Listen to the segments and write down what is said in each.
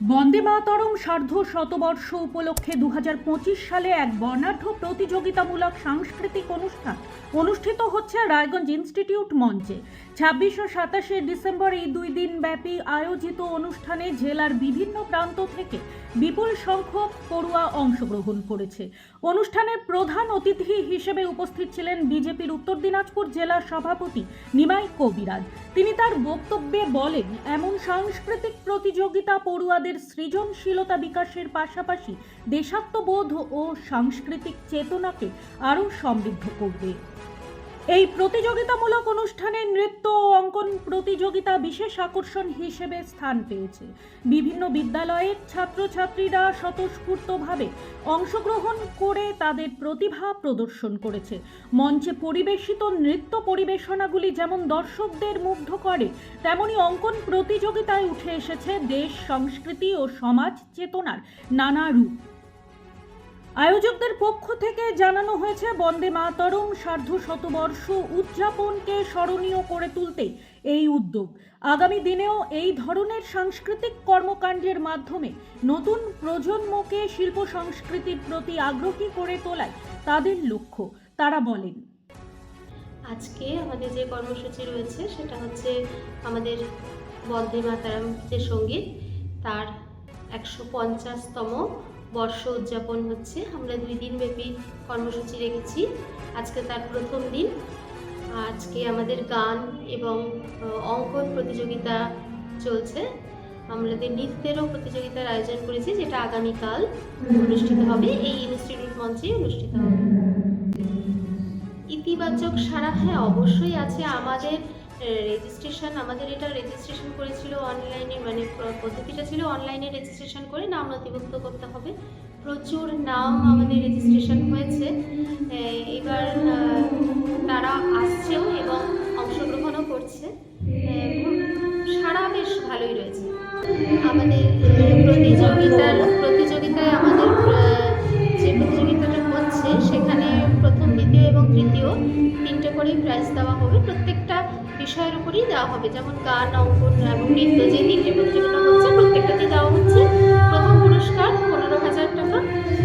বন্দে মাতরম সার্ধ শতবর্ষ উপলক্ষে 2025 সালে এক বর্ণাঢ্য প্রতিযোগিতামূলক সাংস্কৃতিক অনুষ্ঠান অনুষ্ঠিত হচ্ছে রায়গঞ্জ ইনস্টিটিউট মঞ্চে। 26 ও 27 ডিসেম্বর এই 2 দিন ব্যাপী আয়োজিত অনুষ্ঠানে জেলার বিভিন্ন প্রান্ত থেকে বিপুল সংখ্যক পড়ুয়া অংশগ্রহণ করেছে। অনুষ্ঠানের প্রধান অতিথি হিসেবে উপস্থিত ছিলেন বিজেপির উত্তর দিনাজপুর জেলা সভাপতি নিমাই কবিরাজ। তিনি তার বক্তব্যে বলেন, এমন সাংস্কৃতিক প্রতিযোগিতা পড়ুয়াদের সৃজনশীলতা বিকাশের পাশাপাশি দেশাত্মবোধ ও সাংস্কৃতিক চেতনাকে আরও সমৃদ্ধ করবে। এই প্রতিযোগিতামূলক অনুষ্ঠানে নৃত্য ও অঙ্কন প্রতিযোগিতা বিশেষ আকর্ষণ হিসেবে স্থান পেয়েছে। বিভিন্ন বিদ্যালয়ের ছাত্রছাত্রীরা স্বতঃস্ফূর্তভাবে অংশগ্রহণ করে তাদের প্রতিভা প্রদর্শন করেছে। মঞ্চে পরিবেশিত নৃত্য পরিবেশনাগুলি যেমন দর্শকদের মুগ্ধ করে, তেমনি অঙ্কন প্রতিযোগিতায় উঠে এসেছে দেশ, সংস্কৃতি ও সমাজ চেতনার নানা রূপ। আয়োজকদের পক্ষ থেকে জানানো হয়েছে, বন্দে মাতরম সার্ধ শতবর্ষ উদযাপনকে স্মরণীয় করে তুলতে এই উদ্যোগ। আগামী দিনেও এই ধরনের সাংস্কৃতিক কর্মকাণ্ডের মাধ্যমে নতুন প্রজন্মকে শিল্প সংস্কৃতির প্রতি আগ্রহী করে তোলাই তাদের লক্ষ্য। তারা বলেন, আজকে আমাদের যে কর্মসূচি রয়েছে সেটা হচ্ছে আমাদের বন্দে মাতরম যে সঙ্গীত তার 150তম বর্ষ উদযাপন হচ্ছে। আমরা 2 দিন ব্যাপী কর্মসূচি রেখেছি। আজকে তার প্রথম দিন। আজকে আমাদের গান এবং অঙ্কন প্রতিযোগিতা চলছে। আমাদের নৃত্যেরও প্রতিযোগিতার আয়োজন করেছি, যেটা আগামীকাল অনুষ্ঠিত হবে, এই ইনস্টিটিউট মঞ্চে অনুষ্ঠিত হবে। ইতিবাচক সাড়া হ্যাঁ অবশ্যই আছে। আমাদের এটা রেজিস্ট্রেশন করেছিল অনলাইনে, মানে পদ্ধতিটা ছিল অনলাইনে রেজিস্ট্রেশন করে নাম নথিভুক্ত করতে হবে। প্রচুর নাম আমাদের রেজিস্ট্রেশন হয়েছে। এবার তারা আসছেও এবং অংশগ্রহণও করছে। সাড়া বেশ ভালোই রয়েছে। আমাদের প্রতিযোগিতায় আমাদের যে প্রতিযোগিতাটা হচ্ছে সেখানে প্রথম, দ্বিতীয় এবং তৃতীয় 3টে করেই প্রাইজ দেওয়া হবে। প্রত্যেকটা বিষয়ের উপরেই দেওয়া হবে, যেমন গান, অঙ্কন এবং নৃত্য, যে 3টে প্রতিযোগিতা হচ্ছে প্রত্যেকটাতেই দেওয়া হচ্ছে। প্রথম পুরস্কার 15,000 টাকা,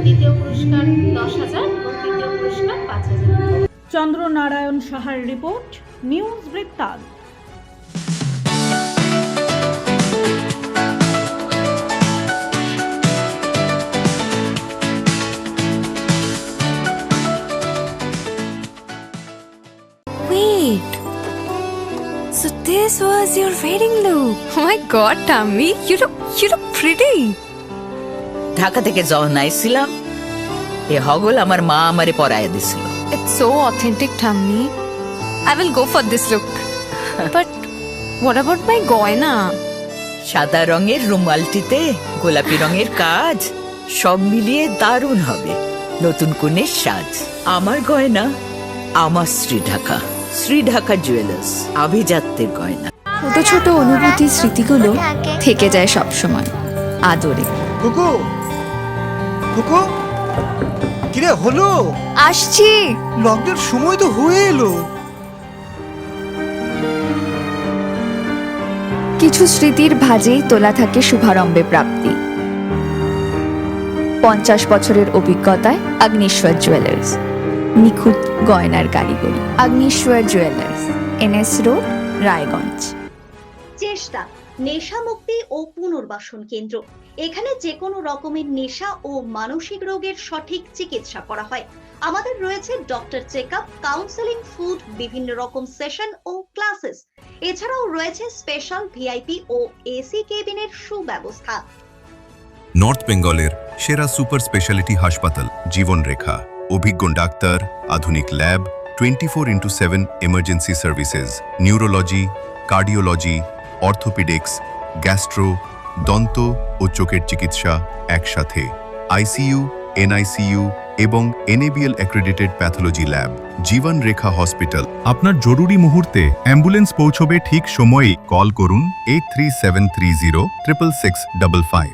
দ্বিতীয় পুরস্কার 10,000 এবং তৃতীয় পুরস্কার 5,000। চন্দ্রনারায়ণ সাহার রিপোর্ট, নিউজ বৃত্তান্ত। Wait. So this was your wedding look. Oh my god, Tammy, you look pretty. Dhaka থেকে যখন আইছিলাম এ হগল আমার মা আমারে পরায় দিছিল। It's so authentic, Tammy. I will go for this look. But what about my goina? সাদা রঙের রুমালটিতে গোলাপি রঙের কাজ, সব মিলিয়ে দারুণ হবে নতুন কনের সাজ। আমার গয়না আমার শ্রী ঢাকা জুয়েলার্স, আভিজাত্যের গয়না। ছোট ছোট অনুভূতি, স্মৃতিগুলো থেকে যায় সব সময় আদরে। কুকু কুকু, কিরে হলো? আসছি। লকডাউন সময় তো হয়ে এলো। কিছু স্মৃতির ভাজেই তোলা থাকে শুভারম্ভে প্রাপ্তি। 50 বছরের অভিজ্ঞতায় অগ্নিশ্বর জুয়েলার্স, নিখুঁত গয়নার কারিগরি। Agnishwar jewellers, NS road, Raiganj. চেষ্টা নেশা মুক্তি ও পুনর্বাসন কেন্দ্র। এখানে যে কোনো রকমের নেশা ও মানসিক রোগের সঠিক চিকিৎসা করা হয়। আমাদের রয়েছে ডক্টর চেকআপ, কাউন্সেলিং, ফুড, বিভিন্ন রকম সেশন ও ক্লাসেস। এছাড়াও রয়েছে স্পেশাল ভিআইপি ও এসি কেবিনের সুব্যবস্থা। নর্থ বেঙ্গলের সেরা সুপার স্পেশালিটি হাসপাতাল জীবনরেখা, অভিজ্ঞ ডাক্তার, আধুনিক lab, 24x7 emergency services, neurology, cardiology, orthopaedics, gastro, দন্ত ও চোখের চিকিৎসা একসাথে, আইসিইউ, এনআইসিইউ এবং NABL অ্যাক্রেডিটেড প্যাথোলজি ল্যাব। জীবন রেখা হসপিটাল। আপনার জরুরি মুহূর্তে অ্যাম্বুলেন্স পৌঁছবে ঠিক সময়েই। কল করুন 83730 66655।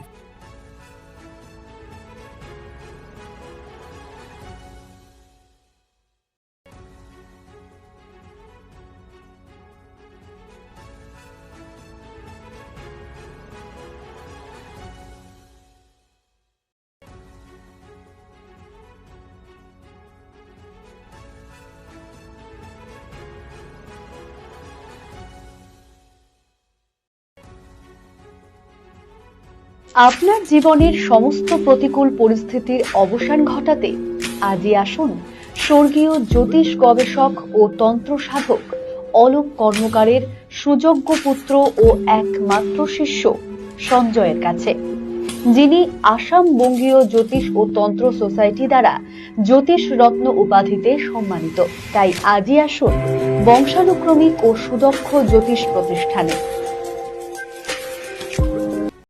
আপনার জীবনের সমস্ত প্রতিকূল পরিস্থিতির অবসান ঘটাতে আজই আসুন স্বর্গীয় জ্যোতিষ গবেষক ও তন্ত্র সাধক অলোক কর্মকারের সুযোগ্য পুত্র ও একমাত্র শিষ্য সঞ্জয়ের কাছে, যিনি আসাম বঙ্গীয় জ্যোতিষ ও তন্ত্র সোসাইটি দ্বারা জ্যোতিষ রত্ন উপাধিতে সম্মানিত। তাই আজই আসুন বংশানুক্রমিক ও সুদক্ষ জ্যোতিষ প্রতিষ্ঠানে।